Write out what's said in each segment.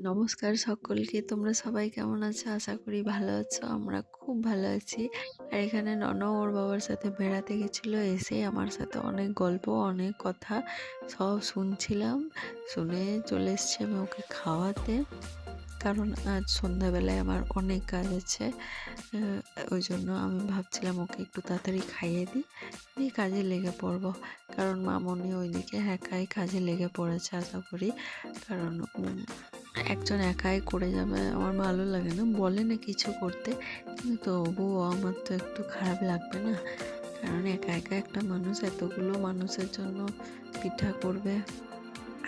নমস্কার সকলকে। তোমরা সবাই কেমন আছো? আশা করি ভালো আছো। আমরা খুব ভালো আছি। আর এখানে ওর বাবার সাথে বেড়াতে গেছিল। এসে আমার সাথে অনেক গল্প, অনেক কথা সব শুনছিলাম। শুনে চলে এসছি আমি ওকে খাওয়াতে। কারণ আজ সন্ধ্যাবেলায় আমার অনেক কাজ আছে। ওই জন্য আমি ভাবছিলাম ওকে একটু তাড়াতাড়ি খাইয়ে দিই, দিয়ে কাজে লেগে পড়বো। কারণ মামনি ওইদিকে একাই কাজে লেগে পড়েছে আশা করি। কারণ একজন একাই করে যাবে আমার ভালো লাগে না, বলে না কিছু করতে, কিন্তু তবুও আমার তো একটু খারাপ লাগবে না? কারণ একা একা একটা মানুষ এতগুলো মানুষের জন্য পিঠা করবে।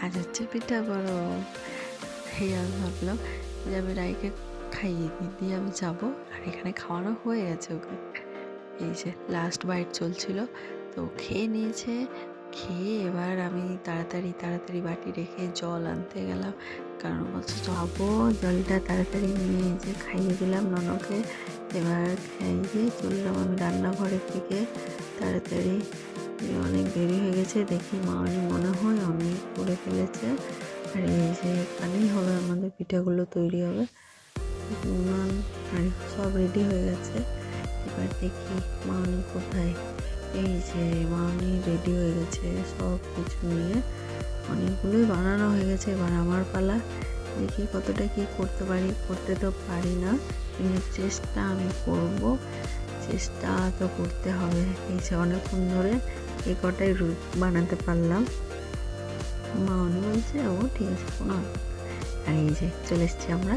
আজ হচ্ছে পিঠা বড়। আমি ভাবলাম যে আমি রাইকে খাইয়ে দিই, দিয়ে আমি যাবো। আর এখানে খাওয়ানো হয়ে গেছে ওকে। এই যে লাস্ট বাইট চলছিল, তো খেয়ে নিয়েছে। খেয়ে এবার আমি তাড়াতাড়ি তাড়াতাড়ি বাটি রেখে জল আনতে গেলাম। কারণ বলছে যাবো, জলটা তাড়াতাড়ি নিয়ে যে খাইয়ে দিলাম ননকে। এবার খাইয়ে চললাম আমি রান্নাঘরের দিকে তাড়াতাড়ি। অনেক দেরি হয়ে গেছে, দেখি মামনি মনে হয় অনেক করে ফেলেছে। আর এই যে এখানেই হবে আমাদের পিঠাগুলো তৈরি হবে। আর সব রেডি হয়ে গেছে। এবার দেখি মামনি কোথায়। এই যে মামনি রেডি হয়ে গেছে সব কিছু নিয়ে, অনেকগুলোই বানানো হয়ে গেছে। এবার আমার পালা, দেখি কতটা কি করতে পারি। করতে তো পারি না, কিন্তু চেষ্টা আমি করব। চেষ্টা তো করতে হবে। এই যে অনেকক্ষণ ধরে এই কটাই বানাতে পারলাম। মামনি বলছে ও ঠিক আছে কোনো। আর এই যে চলে এসছি আমরা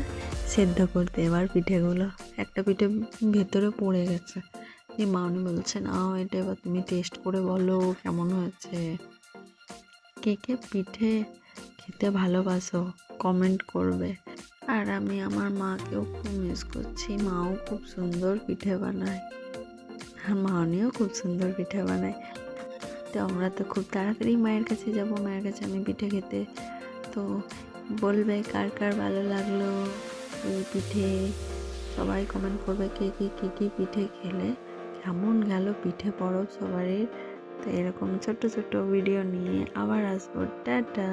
সেদ্ধ করতে এবার পিঠেগুলো। একটা পিঠে ভেতরে পড়ে গেছে, এই মামনি বলছে না এটা এবার তুমি টেস্ট করে বলো কেমন হয়েছে। কে কে পিঠে খেতে ভালোবাসো কমেন্ট করবে। আর আমি আমার মাকেও খুব মিস করছি, মাও খুব সুন্দর পিঠে বানায়, আর মামনিও খুব সুন্দর পিঠে বানায়। তো আমরা তো খুব তাড়াতাড়ি মায়ের কাছে যাব, মায়ের কাছে আমি পিঠে খেতে। তো বলবে কার কার ভালো লাগলো এই পিঠে, সবাই কমেন্ট করবে কে কে কী কী পিঠে খেলে, কেমন গেল পিঠে পরব সবারই। তো এরকম ছোট্ট ছোট্ট ভিডিও নিয়ে আবার আসবো। টাটা।